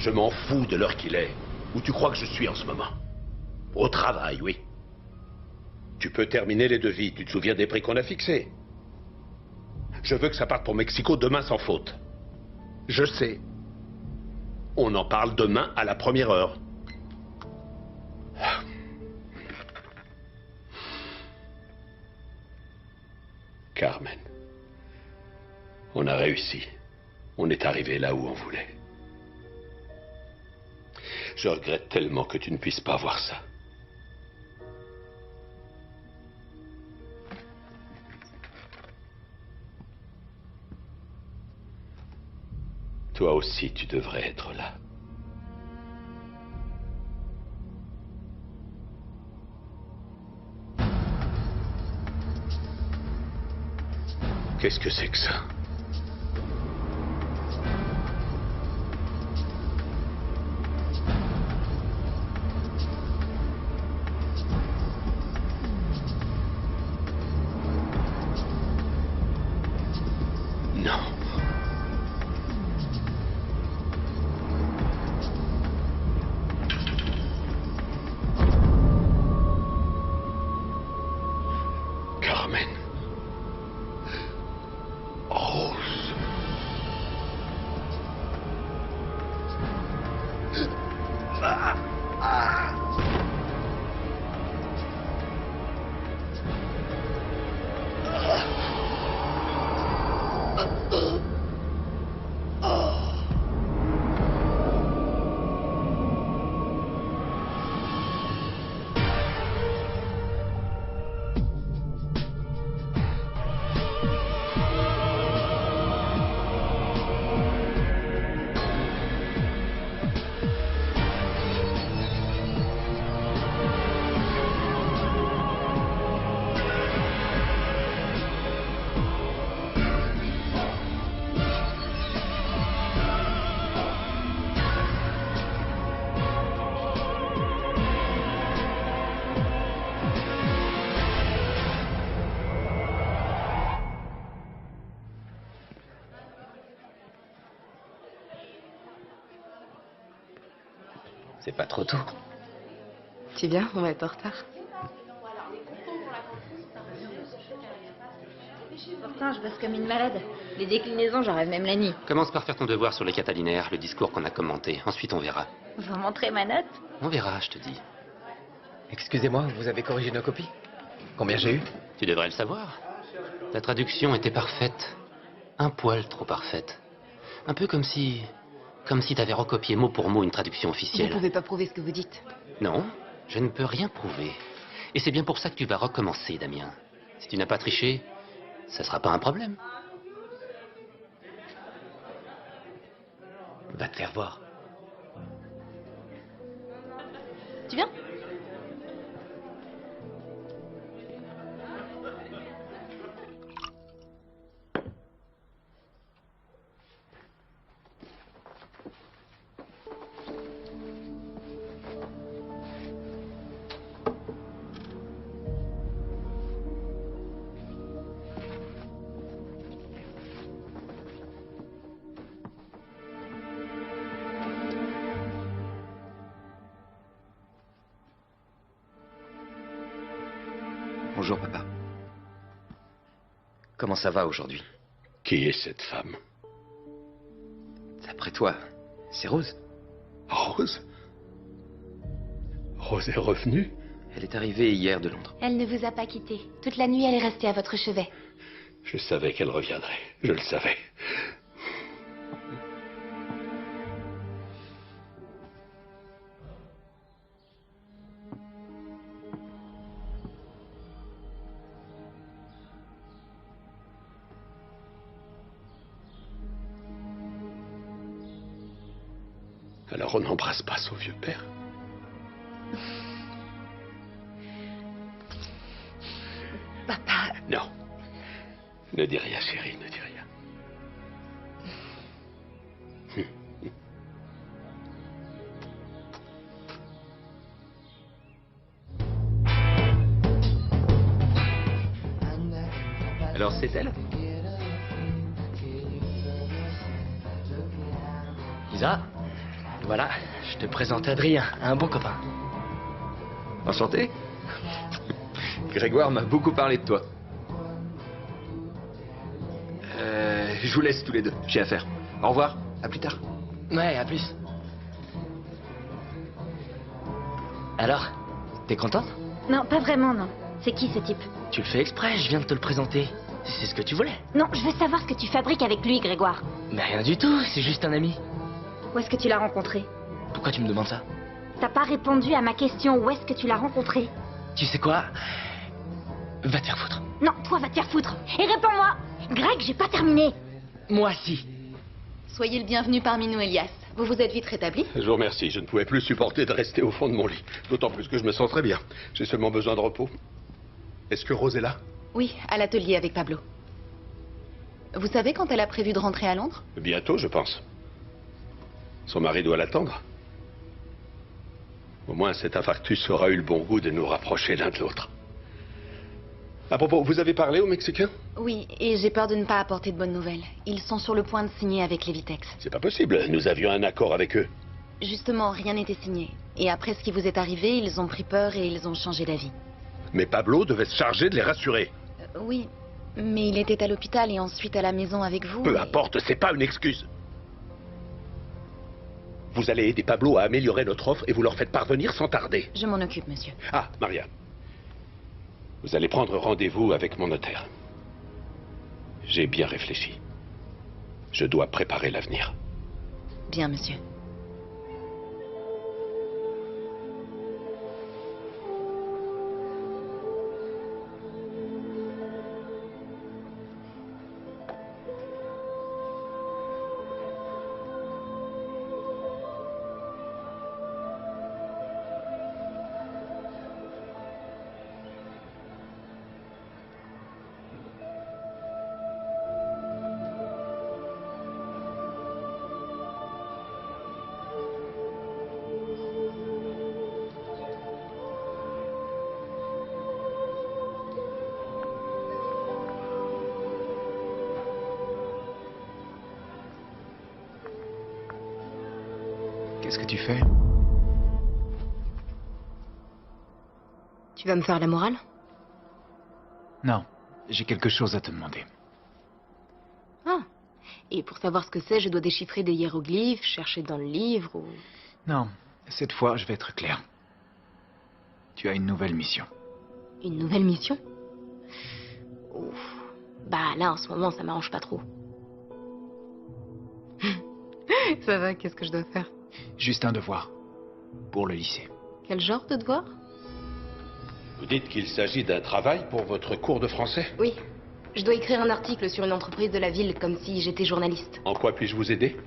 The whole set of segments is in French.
Je m'en fous de l'heure qu'il est. Où tu crois que je suis en ce moment? Au travail, oui. Tu peux terminer les devis. Tu te souviens des prix qu'on a fixés? Je veux que ça parte pour Mexico demain sans faute. Je sais. On en parle demain à la première heure. Carmen. On a réussi. On est arrivé là où on voulait. Je regrette tellement que tu ne puisses pas voir ça. Toi aussi, tu devrais être là. Qu'est-ce que c'est que ça? Non. Carmen. Rose. C'est pas trop tôt. Tu viens, on va être en retard. Pourtant, je bosse comme une malade. Les déclinaisons, j'en rêve même la nuit. Commence par faire ton devoir sur les catalinaires, le discours qu'on a commenté. Ensuite, on verra. Vous montrer ma note? On verra, je te dis. Excusez-moi, vous avez corrigé nos copies? Combien j'ai eu? Tu devrais le savoir. Ta traduction était parfaite. Un poil trop parfaite. Un peu comme si t'avais recopié mot pour mot une traduction Vous officielle. pouvez pas prouver ce que vous dites. Non, je ne peux rien prouver. Et c'est bien pour ça que tu vas recommencer, Damien. Si tu n'as pas triché, ça sera pas un problème. Va te faire voir. Tu viens? Bonjour, papa. Comment ça va aujourd'hui? Qui est cette femme? D'après toi, c'est Rose? Rose? Rose est revenue? Elle est arrivée hier de Londres. Elle ne vous a pas quitté. Toute la nuit, elle est restée à votre chevet. Je savais qu'elle reviendrait. Je le savais. Alors on n'embrasse pas son vieux père? Papa, Non. Ne dis rien, chérie, ne dis rien. Alors c'est elle? Lisa? Voilà, je te présente Adrien, un bon copain. Enchanté. Grégoire m'a beaucoup parlé de toi. Je vous laisse tous les deux, j'ai affaire. Au revoir, à plus tard. Ouais, à plus. Alors, t'es contente? Non, pas vraiment, non. C'est qui ce type? Tu le fais exprès, je viens de te le présenter. C'est ce que tu voulais. Non, je veux savoir ce que tu fabriques avec lui, Grégoire. Mais rien du tout, c'est juste un ami. Où est-ce que tu l'as rencontré? Pourquoi tu me demandes ça? T'as pas répondu à ma question. Où est-ce que tu l'as rencontré? Tu sais quoi? Va te faire foutre. Non, toi, va te faire foutre. Et réponds-moi. Greg, j'ai pas terminé. Moi, si. Soyez le bienvenu parmi nous, Elias. Vous vous êtes vite rétabli? Je vous remercie. Je ne pouvais plus supporter de rester au fond de mon lit. D'autant plus que je me sens très bien. J'ai seulement besoin de repos. Est-ce que Rose est là? Oui, à l'atelier avec Pablo. Vous savez quand elle a prévu de rentrer à Londres? Bientôt, je pense. Son mari doit l'attendre. Au moins, cet infarctus aura eu le bon goût de nous rapprocher l'un de l'autre. À propos, vous avez parlé aux Mexicains? Oui, et j'ai peur de ne pas apporter de bonnes nouvelles. Ils sont sur le point de signer avec les Vitex. C'est pas possible. Nous avions un accord avec eux. Justement, rien n'était signé. Et après ce qui vous est arrivé, ils ont pris peur et ils ont changé d'avis. Mais Pablo devait se charger de les rassurer. Oui, mais il était à l'hôpital et ensuite à la maison avec vous. Peu et- importe, c'est pas une excuse. Vous allez aider Pablo à améliorer notre offre et vous leur faites parvenir sans tarder. Je m'en occupe, monsieur. Ah, Maria. Vous allez prendre rendez-vous avec mon notaire. J'ai bien réfléchi. Je dois préparer l'avenir. Bien, monsieur. Qu'est-ce que tu fais? Tu vas me faire la morale? Non, j'ai quelque chose à te demander. Ah. Et pour savoir ce que c'est, je dois déchiffrer des hiéroglyphes, chercher dans le livre ou... Non, cette fois, je vais être clair. Tu as une nouvelle mission. Une nouvelle mission? Ouf. Bah là, en ce moment, ça m'arrange pas trop. Ça va, qu'est-ce que je dois faire? Juste un devoir. Pour le lycée. Quel genre de devoir? Vous dites qu'il s'agit d'un travail pour votre cours de français? Oui. Je dois écrire un article sur une entreprise de la ville, comme si j'étais journaliste. En quoi puis-je vous aider?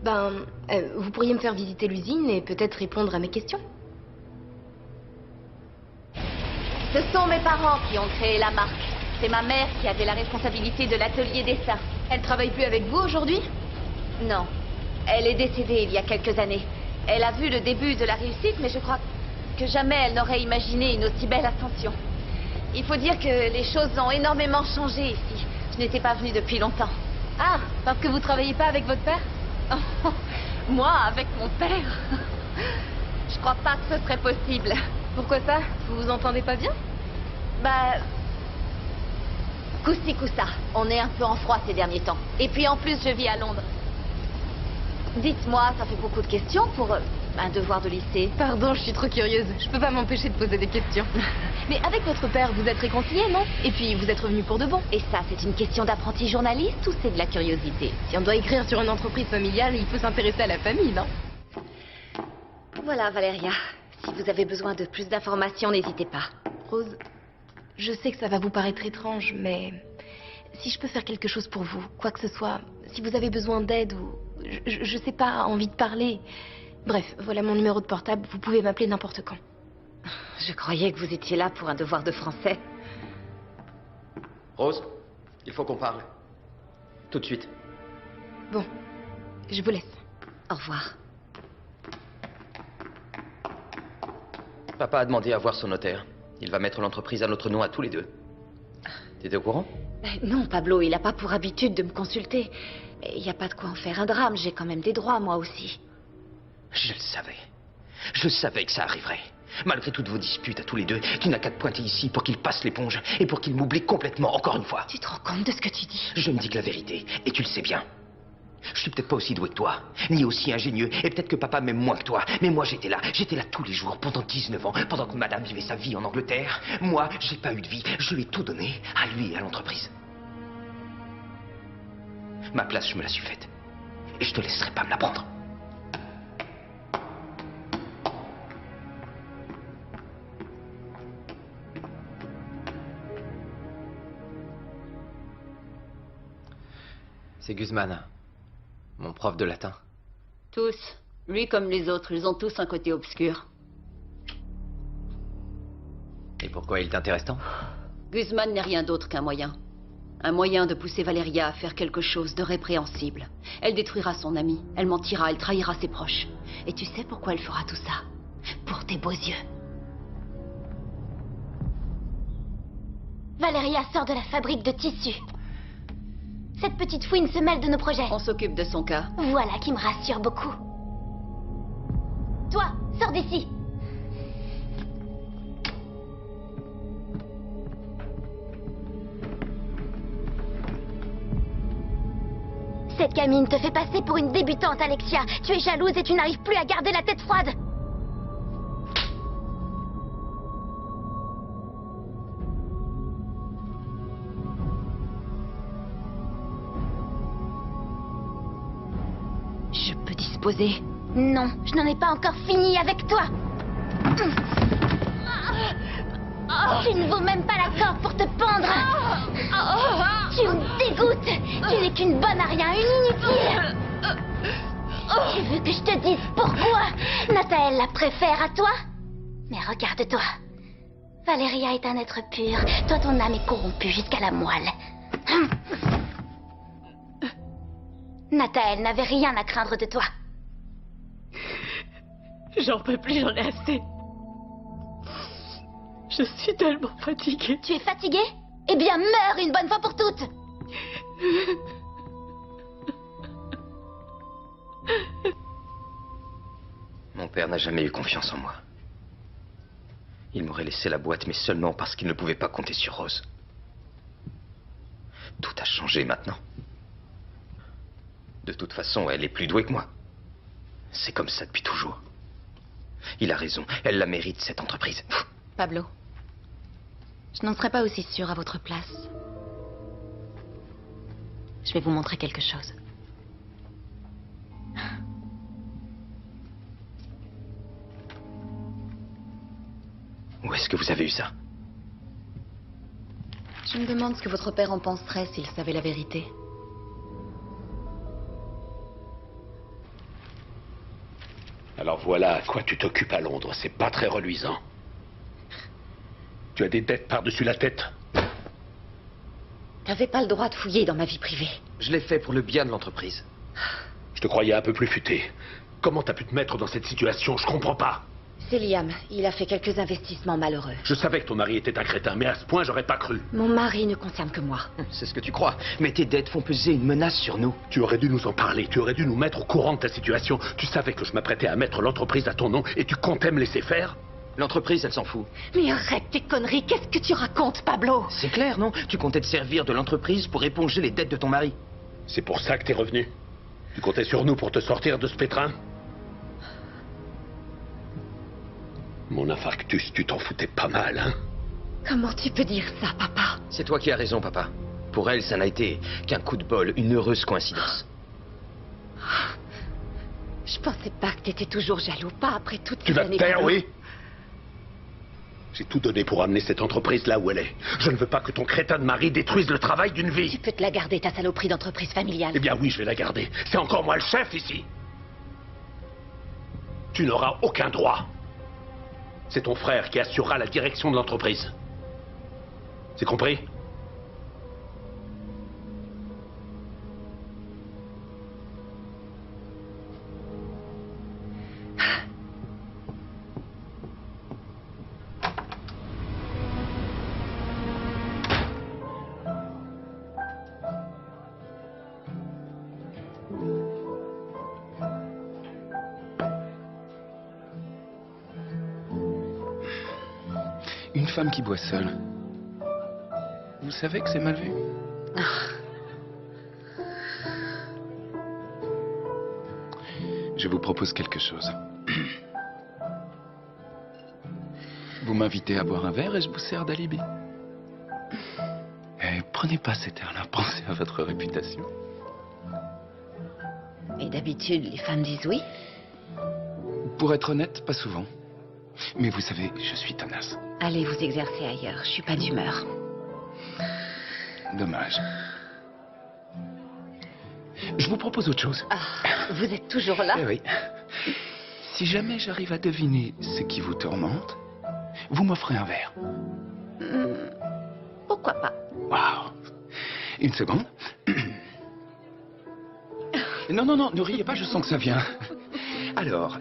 Vous pourriez me faire visiter l'usine et peut-être répondre à mes questions? Ce sont mes parents qui ont créé la marque. C'est ma mère qui avait la responsabilité de l'atelier dessin. Elle travaille plus avec vous aujourd'hui? Non. Elle est décédée il y a quelques années. Elle a vu le début de la réussite, mais je crois que jamais elle n'aurait imaginé une aussi belle ascension. Il faut dire que les choses ont énormément changé ici. Je n'étais pas venue depuis longtemps. Ah, parce que vous travaillez pas avec votre père? Moi, avec mon père? Je crois pas que ce serait possible. Pourquoi ça? Vous vous entendez pas bien? Bah... Coup-ci, coup-ça. On est un peu en froid ces derniers temps. Et puis en plus, je vis à Londres. Dites-moi, ça fait beaucoup de questions pour un devoir de lycée. Pardon, je suis trop curieuse. Je peux pas m'empêcher de poser des questions. Mais avec votre père, vous êtes réconciliés, non? Et puis, vous êtes revenu pour de bon. Et ça, c'est une question d'apprenti journaliste ou c'est de la curiosité? Si on doit écrire sur une entreprise familiale, il faut s'intéresser à la famille, non? Voilà, Valéria. Si vous avez besoin de plus d'informations, n'hésitez pas. Rose, je sais que ça va vous paraître étrange, mais si je peux faire quelque chose pour vous, quoi que ce soit, si vous avez besoin d'aide ou, je sais pas, envie de parler, bref, voilà mon numéro de portable, vous pouvez m'appeler n'importe quand. Je croyais que vous étiez là pour un devoir de français. Rose, il faut qu'on parle. Tout de suite. Bon, je vous laisse. Au revoir. Papa a demandé à voir son notaire. Il va mettre l'entreprise à notre nom à tous les deux. T'étais au courant? Non, Pablo, il n'a pas pour habitude de me consulter. Il n'y a pas de quoi en faire un drame, j'ai quand même des droits, moi aussi. Je le savais. Je savais que ça arriverait. Malgré toutes vos disputes à tous les deux, tu n'as qu'à te pointer ici pour qu'il passe l'éponge et pour qu'il m'oublie complètement, encore une fois. Tu te rends compte de ce que tu dis? Je ne dis que la vérité, et tu le sais bien. Je suis peut-être pas aussi doué que toi, ni aussi ingénieux, et peut-être que papa m'aime moins que toi. Mais moi, j'étais là tous les jours, pendant 19 ans, pendant que madame vivait sa vie en Angleterre. Moi, j'ai pas eu de vie, je lui ai tout donné, à lui et à l'entreprise. Ma place, je me la suis faite. Et je te laisserai pas me la prendre. C'est Guzman, mon prof de latin. Tous. Lui comme les autres, ils ont tous un côté obscur. Et pourquoi il t'intéresse tant? Guzman n'est rien d'autre qu'un moyen. Un moyen de pousser Valeria à faire quelque chose de répréhensible. Elle détruira son ami, elle mentira, elle trahira ses proches. Et tu sais pourquoi elle fera tout ça? Pour tes beaux yeux. Valeria sort de la fabrique de tissus. Cette petite fouine se mêle de nos projets. On s'occupe de son cas. Voilà qui me rassure beaucoup. Toi, sors d'ici. Cette gamine te fait passer pour une débutante, Alexia. Tu es jalouse et tu n'arrives plus à garder la tête froide. Je peux disposer. Non, je n'en ai pas encore fini avec toi. Tu ne vaux même pas la corde pour te pendre. Tu me dégoûtes. Tu n'es qu'une bonne à rien, une inutile. Tu veux que je te dise pourquoi Nathael la préfère à toi? Mais regarde-toi. Valeria est un être pur. Toi, ton âme est corrompue jusqu'à la moelle. Nathael n'avait rien à craindre de toi. J'en peux plus, j'en ai assez. Je suis tellement fatiguée. Tu es fatigué? Eh bien, meurs une bonne fois pour toutes. Mon père n'a jamais eu confiance en moi. Il m'aurait laissé la boîte, mais seulement parce qu'il ne pouvait pas compter sur Rose. Tout a changé maintenant. De toute façon, elle est plus douée que moi. C'est comme ça depuis toujours. Il a raison, elle la mérite, cette entreprise. Pablo, je n'en serais pas aussi sûre à votre place. Je vais vous montrer quelque chose. Où est-ce que vous avez eu ça? Je me demande ce que votre père en penserait s'il savait la vérité. Alors voilà à quoi tu t'occupes à Londres. C'est pas très reluisant. Tu as des dettes par-dessus la tête. T'avais pas le droit de fouiller dans ma vie privée. Je l'ai fait pour le bien de l'entreprise. Je te croyais un peu plus futé. Comment t'as pu te mettre dans cette situation? Je comprends pas. C'est Liam. Il a fait quelques investissements malheureux. Je savais que ton mari était un crétin, mais à ce point, j'aurais pas cru. Mon mari ne concerne que moi. C'est ce que tu crois. Mais tes dettes font peser une menace sur nous. Tu aurais dû nous en parler, tu aurais dû nous mettre au courant de ta situation. Tu savais que je m'apprêtais à mettre l'entreprise à ton nom et tu comptais me laisser faire? L'entreprise, elle s'en fout. Mais arrête tes conneries. Qu'est-ce que tu racontes, Pablo? C'est clair, non? Tu comptais te servir de l'entreprise pour éponger les dettes de ton mari. C'est pour ça que t'es revenu? Tu comptais sur nous pour te sortir de ce pétrin? Mon infarctus, tu t'en foutais pas mal, hein? Comment tu peux dire ça, papa? C'est toi qui as raison, papa. Pour elle, ça n'a été qu'un coup de bol, une heureuse coïncidence. Je pensais pas que t'étais toujours jaloux, pas après toutes ces Tu vas années. te taire, Pablo. oui? J'ai tout donné pour amener cette entreprise là où elle est. Je ne veux pas que ton crétin de mari détruise le travail d'une Tu vie. peux te la garder, ta saloperie d'entreprise familiale. Eh bien oui, je vais la garder. C'est encore moi le chef ici. Tu n'auras aucun droit. C'est ton frère qui assurera la direction de l'entreprise. C'est compris? femme qui boit seule. Vous savez que c'est mal vu? Je vous propose quelque chose. Vous m'invitez à boire un verre et je vous sers d'alibi. Et prenez pas cet air-là, pensez à votre réputation. Et d'habitude, les femmes disent oui. Pour être honnête, pas souvent. Mais vous savez, je suis tenace. Allez vous exercer ailleurs, je suis pas d'humeur. Dommage. Je vous propose autre chose. Ah, vous êtes toujours là? Eh oui. Si jamais j'arrive à deviner ce qui vous tourmente, vous m'offrez un verre. Pourquoi pas? Waouh. Une seconde. Non, non, non, ne riez pas, je sens que ça vient. Alors,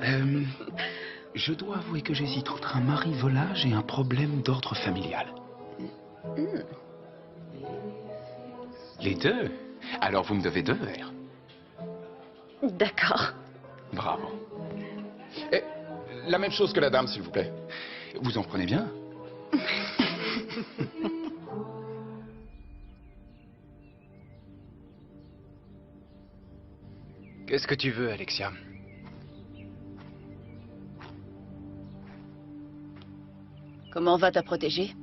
je dois avouer que j'hésite entre un mari volage et un problème d'ordre familial. Les deux? Alors vous me devez 2 verres. D'accord. Bravo. Et la même chose que la dame, s'il vous plaît. Vous en prenez bien? Qu'est-ce que tu veux, Alexia? Comment va ta protégée?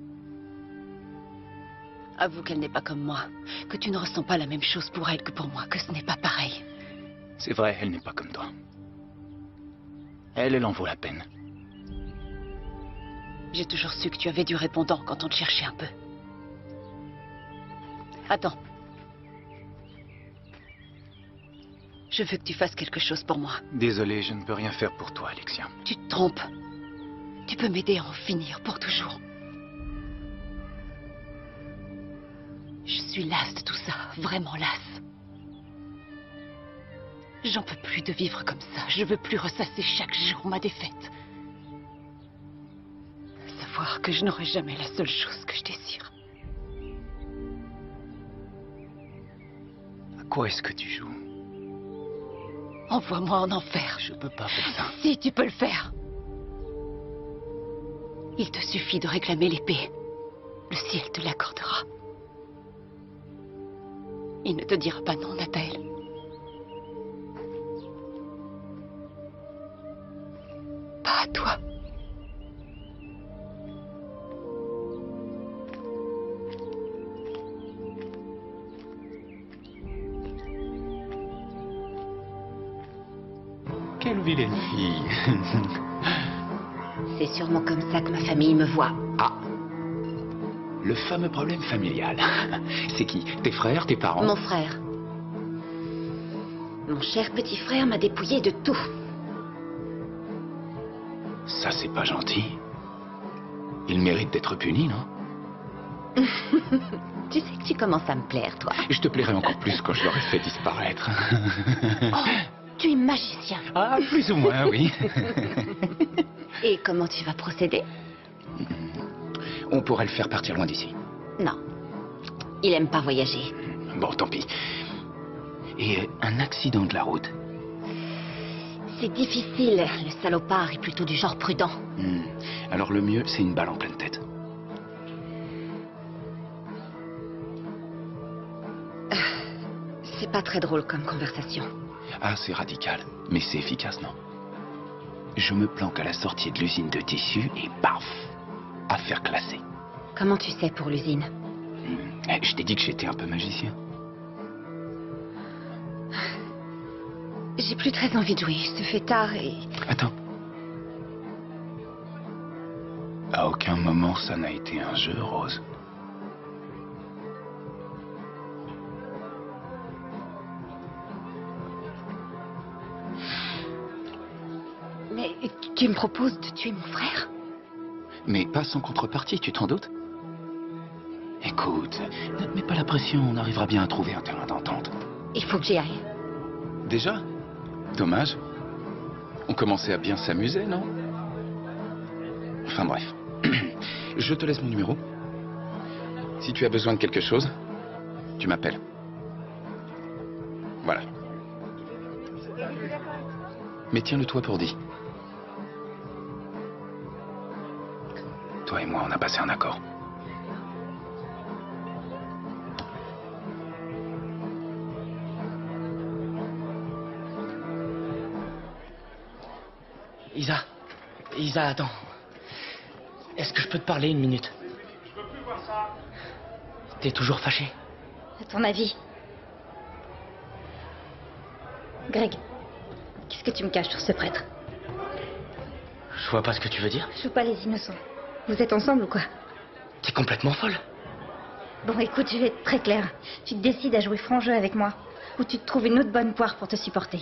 Avoue qu'elle n'est pas comme moi, que tu ne ressens pas la même chose pour elle que pour moi, que ce n'est pas pareil. C'est vrai, elle n'est pas comme toi. Elle en vaut la peine. J'ai toujours su que tu avais du répondant quand on te cherchait un peu. Attends. Je veux que tu fasses quelque chose pour moi. Désolé, je ne peux rien faire pour toi, Alexia. Tu te trompes. Tu peux m'aider à en finir pour toujours. Je suis lasse de tout ça, vraiment lasse. J'en peux plus de vivre comme ça. Je veux plus ressasser chaque jour ma défaite. Savoir que je n'aurai jamais la seule chose que je désire. À quoi est-ce que tu joues? Envoie-moi en enfer. Je peux pas faire ça. Si, tu peux le faire. Il te suffit de réclamer l'épée. Le ciel te l'accordera. Il ne te dira pas non, Nathael. Pas à toi. Quelle vilaine fille. C'est sûrement comme ça que ma famille me voit. Ah. Le fameux problème familial. C'est qui? Tes frères, tes parents? Mon frère. Mon cher petit frère m'a dépouillé de tout. Ça, c'est pas gentil. Il mérite d'être puni, non? Tu sais que tu commences à me plaire, toi. Je te plairai encore plus quand je l'aurai fait disparaître. Oh, tu es magicien. Ah, plus ou moins, oui. Et comment tu vas procéder? On pourrait le faire partir loin d'ici. Non. Il aime pas voyager. Bon, tant pis. Et un accident de la route? C'est difficile. Le salopard est plutôt du genre prudent. Alors le mieux, c'est une balle en pleine tête. C'est pas très drôle comme conversation. Ah, c'est radical. Mais c'est efficace, non? Je me planque à la sortie de l'usine de tissus et paf! Affaire classée. Comment tu sais pour l'usine? Je t'ai dit que j'étais un peu magicien. J'ai plus très envie de jouer. Il se fait tard et... Attends. À aucun moment ça n'a été un jeu, Rose. Mais tu me proposes de tuer mon frère? Mais pas sans contrepartie, tu t'en doutes? Écoute, ne te mets pas la pression, on arrivera bien à trouver un terrain d'entente. Il faut que j'y aille. Déjà? Dommage. On commençait à bien s'amuser, non? Enfin bref. Je te laisse mon numéro. Si tu as besoin de quelque chose, tu m'appelles. Voilà. Mais tiens-le toi pour dit. Toi et moi, on a passé un accord. Isa, attends. Est-ce que je peux te parler une minute? T'es toujours fâché? À ton avis? Greg, qu'est-ce que tu me caches sur ce prêtre? Je vois pas ce que tu veux dire. Joue pas les innocents. Vous êtes ensemble ou quoi? T'es complètement folle. Bon, écoute, je vais être très claire. Tu te décides à jouer franc jeu avec moi, ou tu te trouves une autre bonne poire pour te supporter.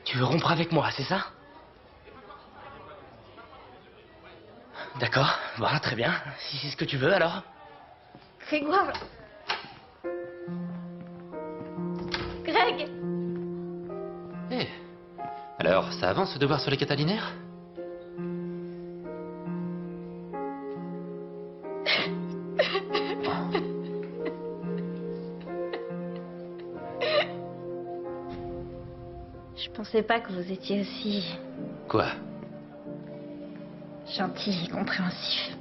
Tu veux rompre avec moi, c'est ça? D'accord, bon, très bien. Si c'est ce que tu veux, alors. Grégoire. Greg. Eh. Alors, ça avance ce devoir sur les catalinaires? Je pensais pas que vous étiez aussi Quoi? gentil et compréhensif.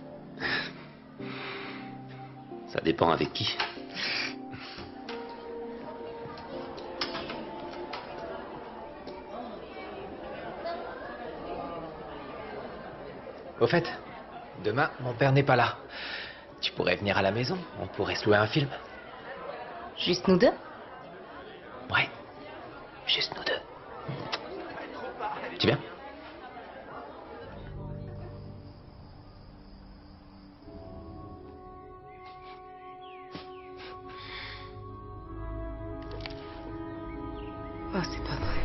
Ça dépend avec qui. Au fait, demain, mon père n'est pas là. Tu pourrais venir à la maison, on pourrait se louer un film. Juste nous deux? Ouais, juste nous deux. Tu viens? Oh, c'est pas vrai.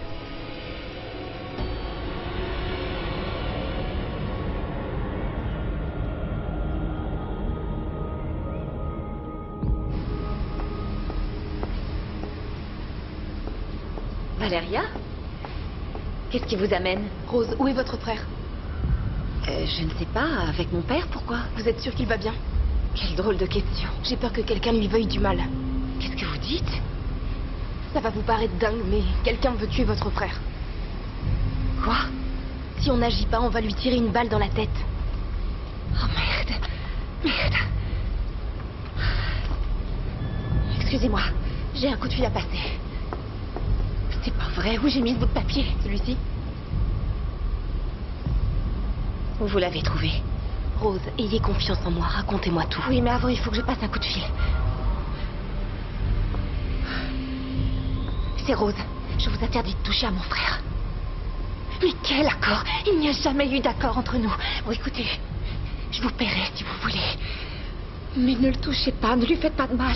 Valéria? Qu'est-ce qui vous amène? Rose, où est votre frère? Je ne sais pas, avec mon père, pourquoi? Vous êtes sûre qu'il va bien? Quelle drôle de question. J'ai peur que quelqu'un lui veuille du mal. Qu'est-ce que vous dites? Ça va vous paraître dingue, mais quelqu'un veut tuer votre frère. Quoi? Si on n'agit pas, on va lui tirer une balle dans la tête. Oh merde. Merde. Excusez-moi, j'ai un coup de fil à passer. C'est pas vrai, où j'ai mis ce bout de papier? Celui-ci? Où vous l'avez trouvé? Rose, ayez confiance en moi, racontez-moi tout. Oui, mais avant, il faut que je passe un coup de fil. C'est Rose. Je vous interdis de toucher à mon frère. Mais quel accord? Il n'y a jamais eu d'accord entre nous. Bon, écoutez, je vous paierai si vous voulez. Mais ne le touchez pas, ne lui faites pas de mal.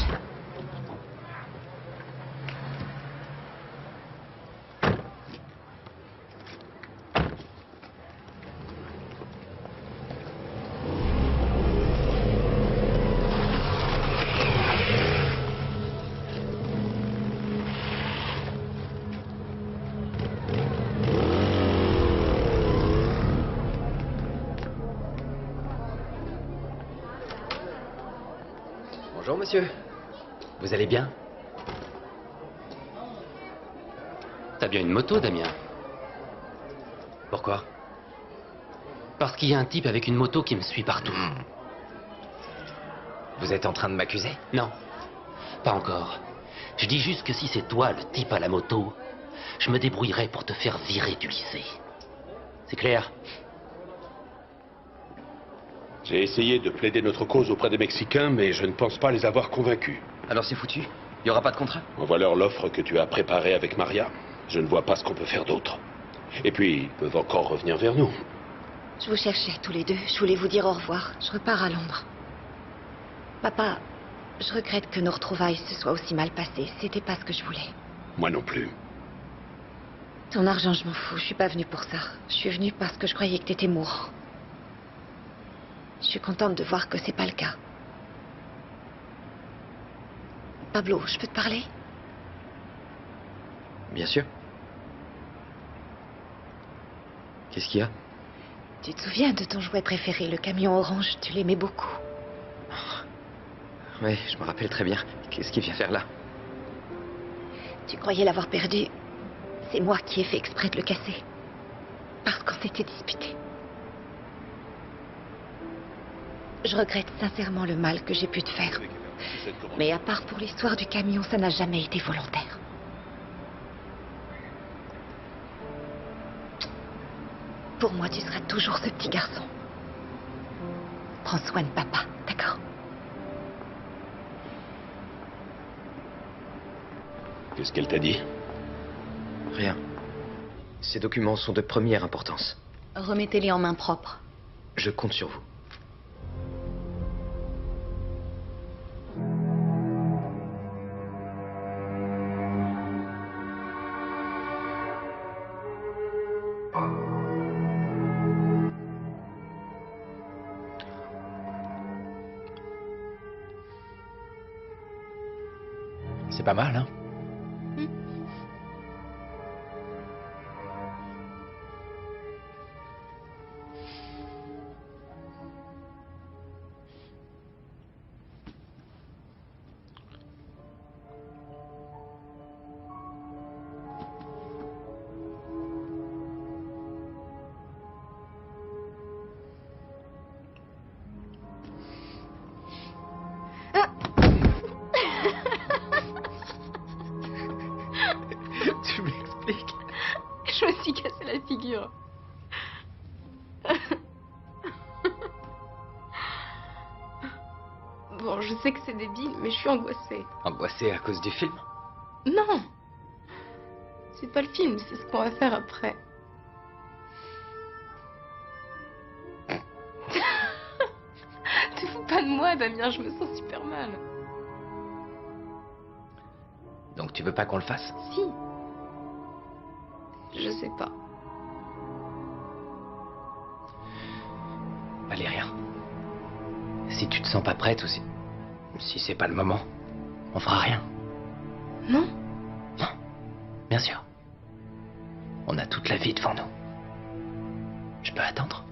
Bonjour, monsieur. Vous allez bien? T'as bien une moto, Damien? Pourquoi? Parce qu'il y a un type avec une moto qui me suit partout. Vous êtes en train de m'accuser? Non, pas encore. Je dis juste que si c'est toi le type à la moto, je me débrouillerai pour te faire virer du lycée. C'est clair? J'ai essayé de plaider notre cause auprès des Mexicains, mais je ne pense pas les avoir convaincus. Alors c'est foutu? Il y aura pas de contrat? Envoie-leur l'offre que tu as préparée avec Maria. Je ne vois pas ce qu'on peut faire d'autre. Et puis, ils peuvent encore revenir vers nous. Je vous cherchais tous les deux. Je voulais vous dire au revoir. Je repars à Londres. Papa, je regrette que nos retrouvailles se soient aussi mal passées. C'était pas ce que je voulais. Moi non plus. Ton argent, je m'en fous. Je suis pas venue pour ça. Je suis venue parce que je croyais que t'étais mourant. Je suis contente de voir que c'est pas le cas. Pablo, je peux te parler? Bien sûr. Qu'est-ce qu'il y a? Tu te souviens de ton jouet préféré, le camion orange? Tu l'aimais beaucoup. Oui, je me rappelle très bien. Qu'est-ce qu'il vient faire là? Tu croyais l'avoir perdu. C'est moi qui ai fait exprès de le casser. Parce qu'on s'était disputé. Je regrette sincèrement le mal que j'ai pu te faire. Mais à part pour l'histoire du camion, ça n'a jamais été volontaire. Pour moi, tu seras toujours ce petit garçon. Prends soin de papa, d'accord? Qu'est-ce qu'elle t'a dit? Rien. Ces documents sont de première importance. Remettez-les en main propre. Je compte sur vous. C'est pas mal, hein? Tu m'expliques? Je me suis cassé la figure. Bon, je sais que c'est débile, mais je suis angoissée. Angoissé à cause du film? Non! C'est pas le film, c'est ce qu'on va faire après. Te fous pas de moi, Damien, je me sens super mal. Donc tu veux pas qu'on le fasse? Si. Je sais pas. Valérien, si tu te sens pas prête ou si c'est pas le moment, on fera rien. Non? Non, bien sûr. On a toute la vie devant nous. Je peux attendre?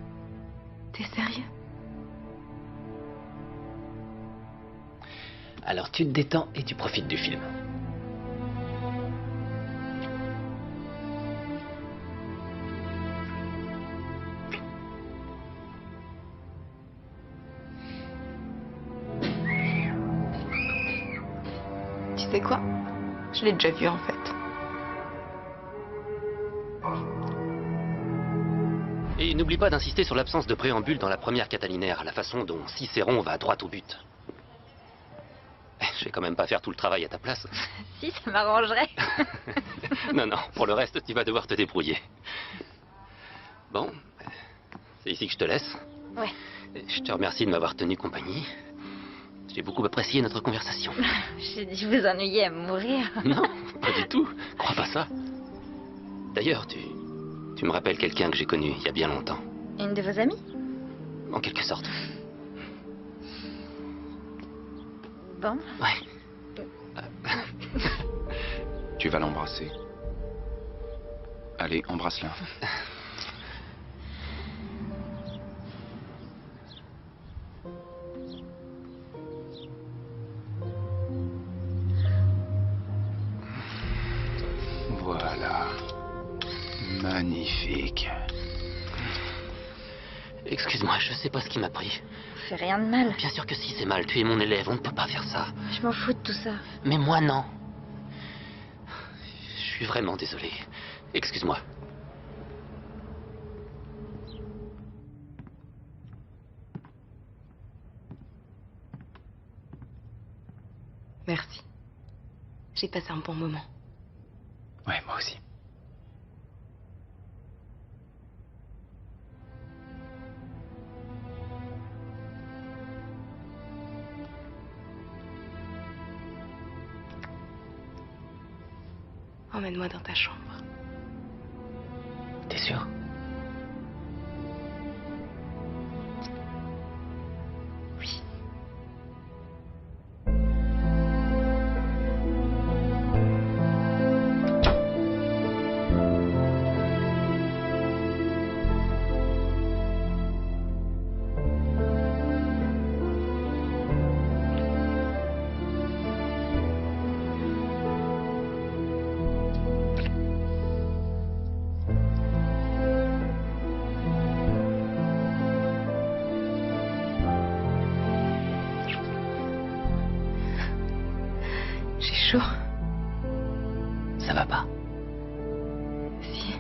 T'es sérieux? Alors tu te détends et tu profites du film. Tu sais quoi? Je l'ai déjà vu en fait. Et n'oublie pas d'insister sur l'absence de préambule dans la première catalinaire, la façon dont Cicéron va droit au but. Je vais quand même pas faire tout le travail à ta place. Si, ça m'arrangerait. Non, non, pour le reste, tu vas devoir te débrouiller. Bon, c'est ici que je te laisse. Ouais. Je te remercie de m'avoir tenu compagnie. J'ai beaucoup apprécié notre conversation. J'ai dû vous ennuyer à mourir. Non, pas du tout. Crois pas ça. D'ailleurs, tu me rappelles quelqu'un que j'ai connu il y a bien longtemps. Une de vos amies? En quelque sorte. Bon. Ouais. Tu vas l'embrasser. Allez, embrasse-la. Voilà. Magnifique. Excuse-moi, je sais pas ce qui m'a pris. C'est rien de mal. Bien sûr que si, c'est mal. Tu es mon élève, on ne peut pas faire ça. Je m'en fous de tout ça. Mais moi, non. Je suis vraiment désolé. Excuse-moi. Merci. J'ai passé un bon moment. Ouais, moi aussi. Emmène-moi dans ta chambre. T'es sûr? Oui. chaud? Ça va pas? Si.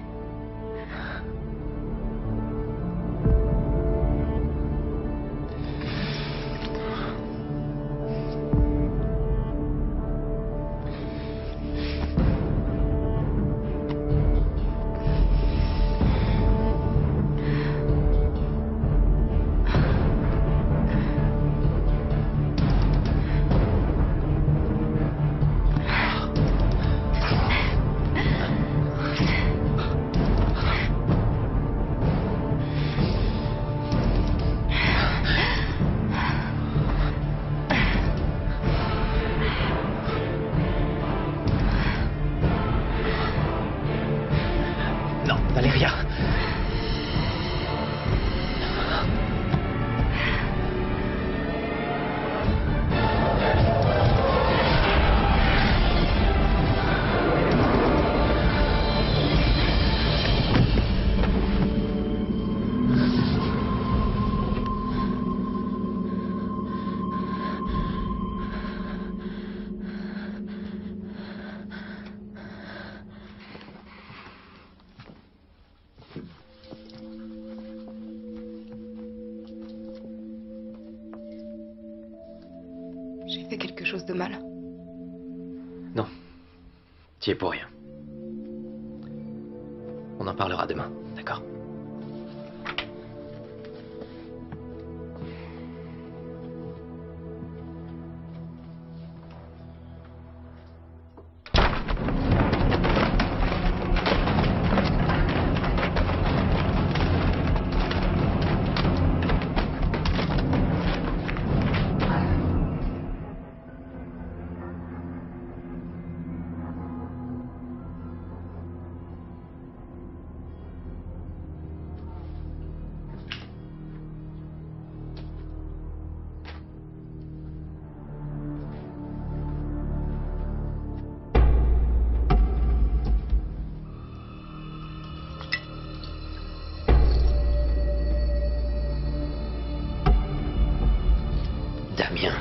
Non, Valéria. J'ai fait quelque chose de mal. Non. Tu es pour rien. On en parlera demain, d'accord? Damien.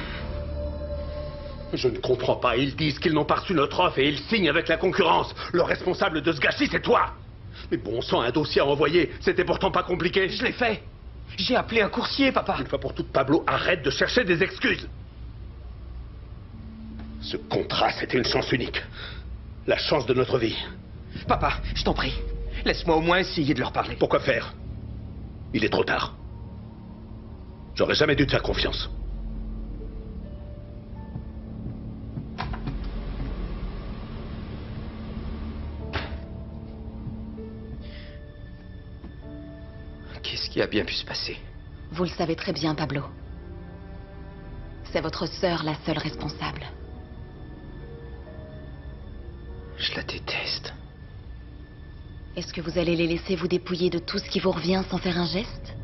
Je ne comprends pas. Ils disent qu'ils n'ont pas reçu notre offre et ils signent avec la concurrence. Le responsable de ce gâchis, c'est toi. Mais bon sang, un dossier à envoyer, c'était pourtant pas compliqué. Je l'ai fait. J'ai appelé un coursier, papa. Une fois pour toutes, Pablo, arrête de chercher des excuses. Ce contrat, c'était une chance unique. La chance de notre vie. Papa, je t'en prie. Laisse-moi au moins essayer de leur parler. Pourquoi faire? Il est trop tard. J'aurais jamais dû te faire confiance. Qu'est-ce qui a bien pu se passer? Vous le savez très bien, Pablo. C'est votre sœur la seule responsable. Je la déteste. Est-ce que vous allez les laisser vous dépouiller de tout ce qui vous revient sans faire un geste?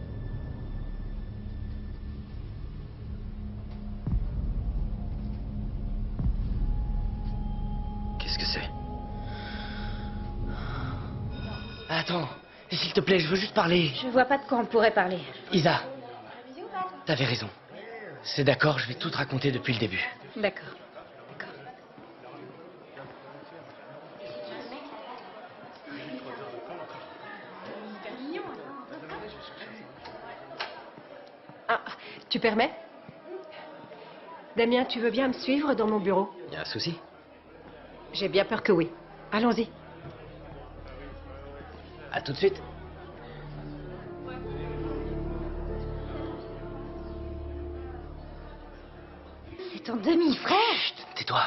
Qu'est-ce que c'est? Attends, s'il te plaît, je veux juste parler. Je vois pas de quoi on pourrait parler. Isa, t'avais raison. C'est d'accord, je vais tout te raconter depuis le début. D'accord. Ah, tu permets? Damien, tu veux bien me suivre dans mon bureau? Y a un souci? J'ai bien peur que oui. Allons-y. À tout de suite. C'est ton demi-frère. Tais-toi.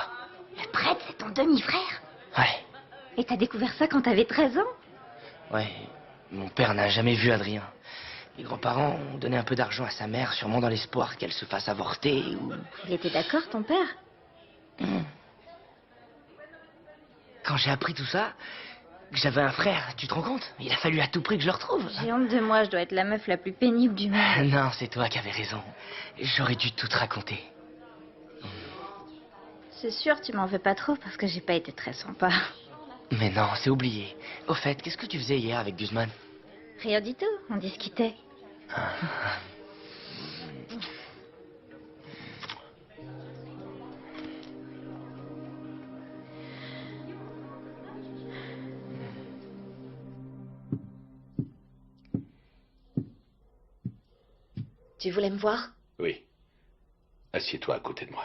Le prêtre, c'est ton demi-frère. Ouais. Et t'as découvert ça quand t'avais 13 ans? Ouais, mon père n'a jamais vu Adrien. Les grands-parents ont donné un peu d'argent à sa mère, sûrement dans l'espoir qu'elle se fasse avorter ou... Il était d'accord, ton père? Quand j'ai appris tout ça, que j'avais un frère, tu te rends compte? Il a fallu à tout prix que je le retrouve. J'ai honte de moi, je dois être la meuf la plus pénible du monde. Non, c'est toi qui avais raison. J'aurais dû tout te raconter. C'est sûr, tu m'en veux pas trop parce que j'ai pas été très sympa. Mais non, c'est oublié. Au fait, qu'est-ce que tu faisais hier avec Guzman? Rien du tout, on discutait. Tu voulais me voir? Oui. Assieds-toi à côté de moi.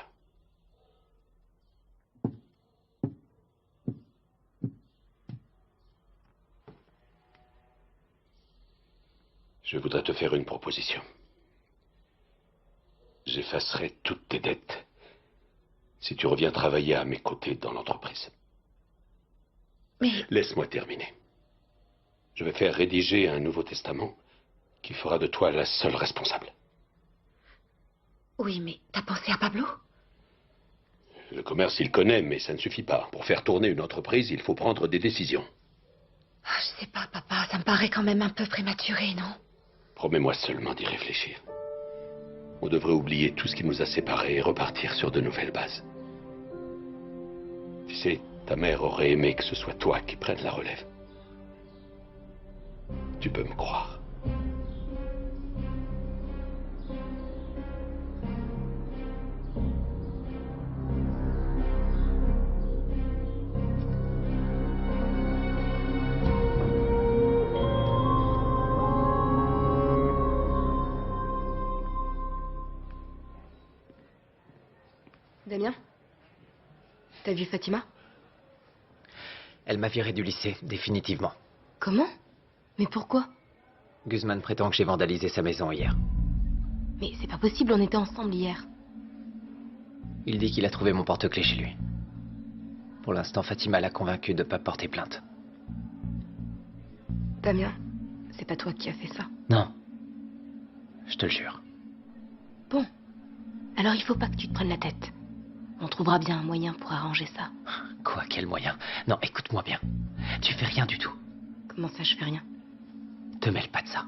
Je voudrais te faire une proposition. J'effacerai toutes tes dettes si tu reviens travailler à mes côtés dans l'entreprise. Mais... Laisse-moi terminer. Je vais faire rédiger un Nouveau Testament qui fera de toi la seule responsable. Oui, mais t'as pensé à Pablo? Le commerce, il connaît, mais ça ne suffit pas. Pour faire tourner une entreprise, il faut prendre des décisions. Ah, je sais pas, papa, ça me paraît quand même un peu prématuré, non? Promets-moi seulement d'y réfléchir. On devrait oublier tout ce qui nous a séparés et repartir sur de nouvelles bases. Tu sais, ta mère aurait aimé que ce soit toi qui prennes la relève. Tu peux me croire. Damien? T'as vu Fatima? Elle m'a viré du lycée, définitivement. Comment? Mais pourquoi? Guzman prétend que j'ai vandalisé sa maison hier. Mais c'est pas possible, on était ensemble hier. Il dit qu'il a trouvé mon porte-clés chez lui. Pour l'instant, Fatima l'a convaincu de ne pas porter plainte. Damien, c'est pas toi qui as fait ça. Non. Je te le jure. Bon. Alors il faut pas que tu te prennes la tête. On trouvera bien un moyen pour arranger ça. Quoi, quel moyen? Non, écoute-moi bien. Tu fais rien du tout. Comment ça, je fais rien? Te mêle pas de ça.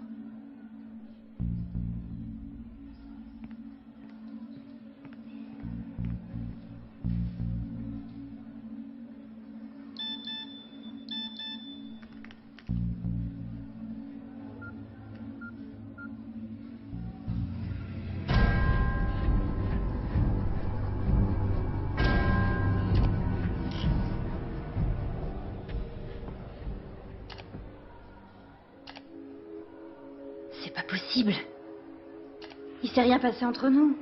C'est pas possible. Il s'est rien passé entre nous.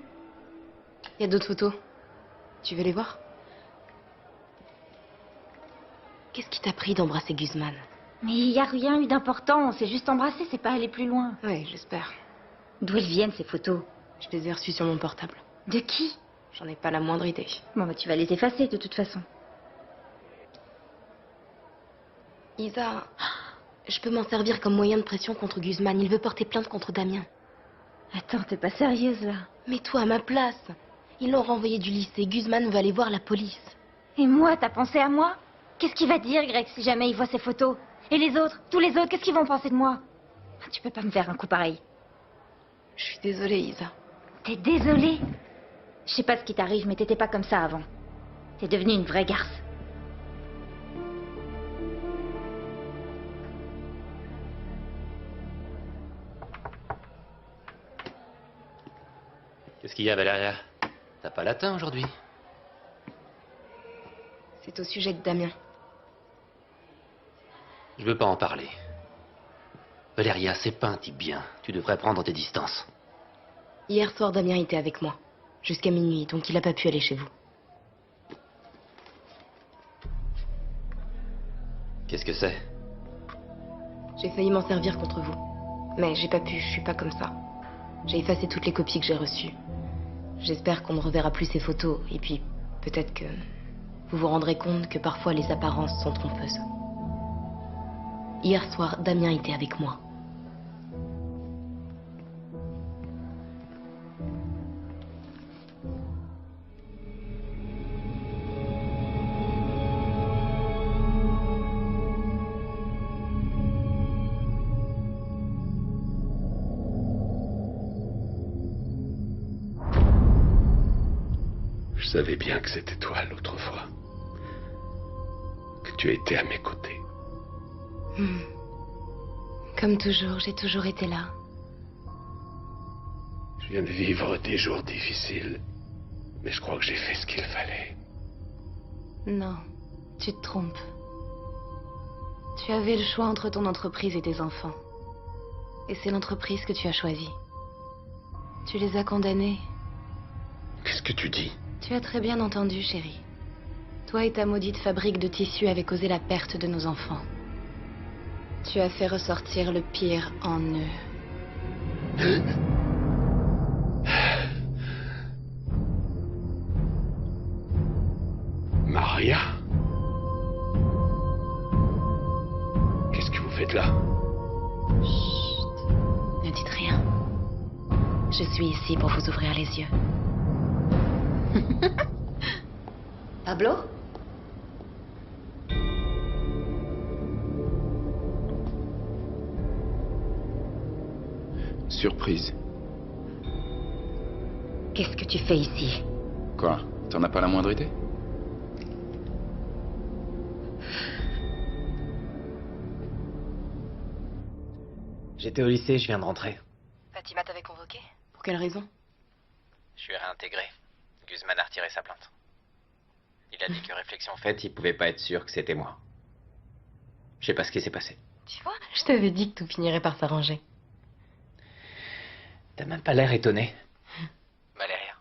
Il y a d'autres photos. Tu veux les voir? Qu'est-ce qui t'a pris d'embrasser Guzman? Mais il y a rien eu d'important. On s'est juste embrassé, c'est pas aller plus loin. Oui, j'espère. D'où elles viennent, ces photos? Je les ai reçues sur mon portable. De qui? J'en ai pas la moindre idée. Bon, bah tu vas les effacer, de toute façon. Isa, je peux m'en servir comme moyen de pression contre Guzman. Il veut porter plainte contre Damien. Attends, t'es pas sérieuse, là? Mets-toi à ma place. Ils l'ont renvoyé du lycée. Guzman va aller voir la police. Et moi, t'as pensé à moi? Qu'est-ce qu'il va dire, Greg, si jamais il voit ces photos? Et les autres? Tous les autres, qu'est-ce qu'ils vont penser de moi? Tu peux pas me faire un coup pareil. Je suis désolée, Isa. T'es désolée? Je sais pas ce qui t'arrive, mais t'étais pas comme ça avant. T'es devenue une vraie garce. Qu'est-ce qu'il y a, Valéria? T'as pas latin aujourd'hui? C'est au sujet de Damien. Je veux pas en parler. Valéria, c'est pas un type bien. Tu devrais prendre tes distances. Hier soir, Damien était avec moi. Jusqu'à minuit, donc il a pas pu aller chez vous. Qu'est-ce que c'est? J'ai failli m'en servir contre vous. Mais j'ai pas pu, je suis pas comme ça. J'ai effacé toutes les copies que j'ai reçues. J'espère qu'on ne reverra plus ces photos. Et puis, peut-être que vous vous rendrez compte que parfois les apparences sont trompeuses. Hier soir, Damien était avec moi. Je savais bien que c'était toi l'autre fois. Que tu étais à mes côtés. Comme toujours, j'ai toujours été là. Je viens de vivre des jours difficiles, mais je crois que j'ai fait ce qu'il fallait. Non, tu te trompes. Tu avais le choix entre ton entreprise et tes enfants. Et c'est l'entreprise que tu as choisie. Tu les as condamnés. Qu'est-ce que tu dis? Tu as très bien entendu, chérie. Toi et ta maudite fabrique de tissus avez causé la perte de nos enfants. Tu as fait ressortir le pire en eux. Maria? Qu'est-ce que vous faites là? Chut. Ne dites rien. Je suis ici pour vous ouvrir les yeux. Pablo? Surprise. Qu'est-ce que tu fais ici? Quoi? T'en as pas la moindre idée? J'étais au lycée, je viens de rentrer. Fatima t'avait convoqué? Pour quelle raison? Je suis réintégré. Guzman a retiré sa plainte. Il a dit que réflexion faite, il pouvait pas être sûr que c'était moi. Je sais pas ce qui s'est passé. Tu vois, je t'avais dit que tout finirait par s'arranger. T'as même pas l'air étonné. Valéria,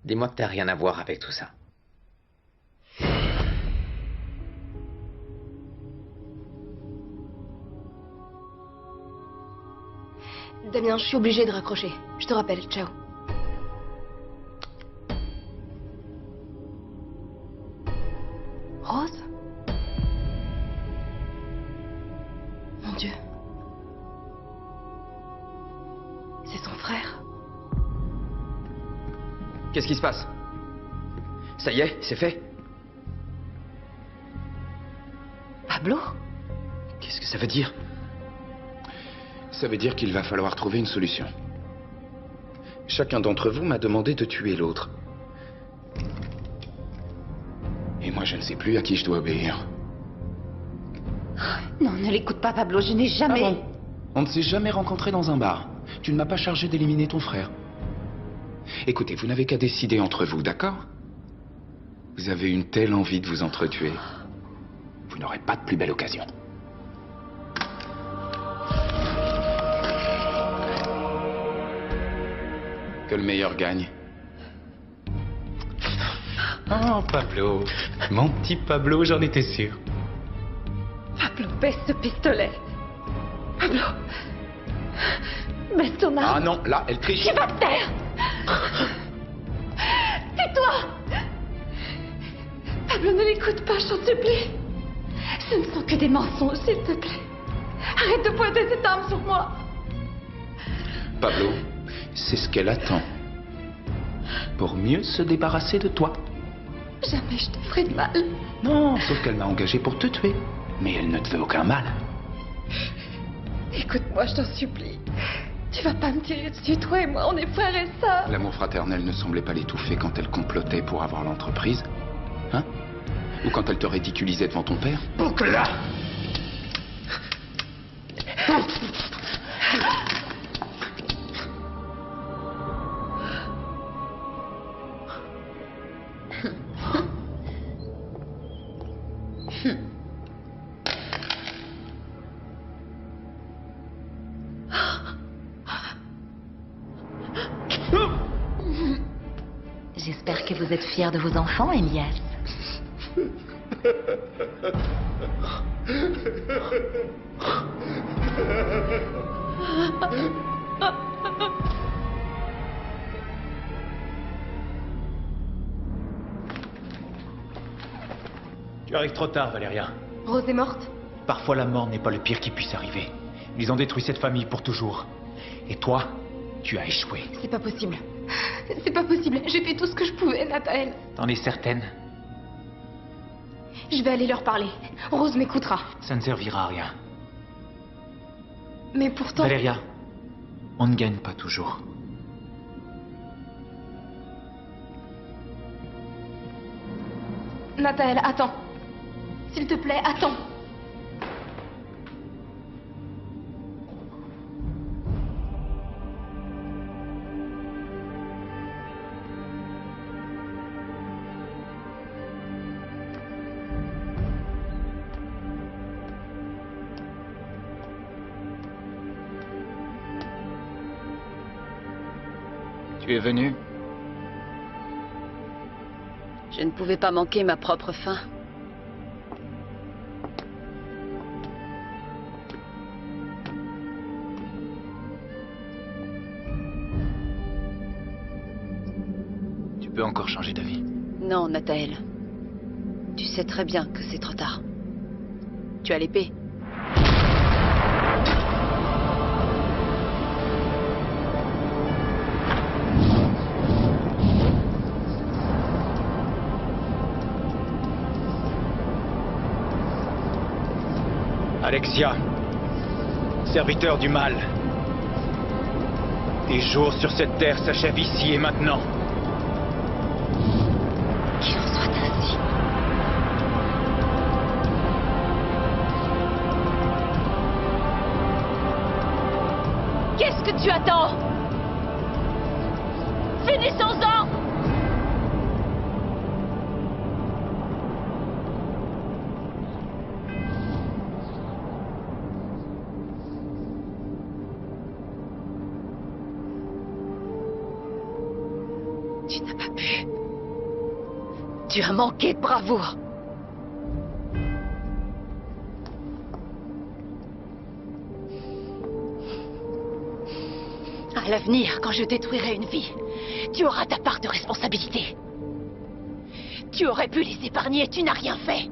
dis-moi que t'as rien à voir avec tout ça. Damien, je suis obligée de raccrocher. Je te rappelle, ciao. Rose? Mon Dieu. C'est son frère. Qu'est-ce qui se passe? Ça y est, c'est fait? Pablo? Qu'est-ce que ça veut dire? Ça veut dire qu'il va falloir trouver une solution. Chacun d'entre vous m'a demandé de tuer l'autre. Et moi, je ne sais plus à qui je dois obéir. Non, ne l'écoute pas, Pablo, je n'ai jamais... Ah bon? On ne s'est jamais rencontrés dans un bar. Tu ne m'as pas chargé d'éliminer ton frère. Écoutez, vous n'avez qu'à décider entre vous, d'accord? Vous avez une telle envie de vous entretuer. Vous n'aurez pas de plus belle occasion. Que le meilleur gagne. Oh, Pablo. Mon petit Pablo, j'en étais sûr. Pablo, baisse ce pistolet. Pablo. Baisse ton arme. Ah non, là, elle triche. Tu vas te taire. Tais-toi. Pablo, ne l'écoute pas, je t'en supplie. Ce ne sont que des mensonges, s'il te plaît. Arrête de pointer cette arme sur moi. Pablo, c'est ce qu'elle attend. Pour mieux se débarrasser de toi. Jamais je te ferai de mal. Non, sauf qu'elle m'a engagé pour te tuer. Mais elle ne te veut aucun mal. Écoute-moi, je t'en supplie. Tu vas pas me tirer dessus, toi et moi, on est frères et sœurs. L'amour fraternel ne semblait pas l'étouffer quand elle complotait pour avoir l'entreprise. Hein? Ou quand elle te ridiculisait devant ton père. Boucle-la! J'espère que vous êtes fiers de vos enfants, Elias. Tu arrives trop tard, Valéria. Rose est morte? Parfois, la mort n'est pas le pire qui puisse arriver. Ils ont détruit cette famille pour toujours. Et toi, tu as échoué. C'est pas possible. C'est pas possible. J'ai fait tout ce que je pouvais, Nathael. T'en es certaine? Je vais aller leur parler. Rose m'écoutera. Ça ne servira à rien. Mais pourtant... Valéria, on ne gagne pas toujours. Nathael, attends. S'il te plaît, attends. Tu es venu? Je ne pouvais pas manquer ma propre faim. Tu peux encore changer d'avis. Non, Nathael. Tu sais très bien que c'est trop tard. Tu as l'épée. Alexia, serviteur du mal. Tes jours sur cette terre s'achèvent ici et maintenant. Qu'il en soit ainsi. Qu'est-ce que tu attends? Finissons-en! Tu n'as pas pu. Tu as manqué de bravoure. À l'avenir, quand je détruirai une vie, tu auras ta part de responsabilité. Tu aurais pu les épargner, tu n'as rien fait.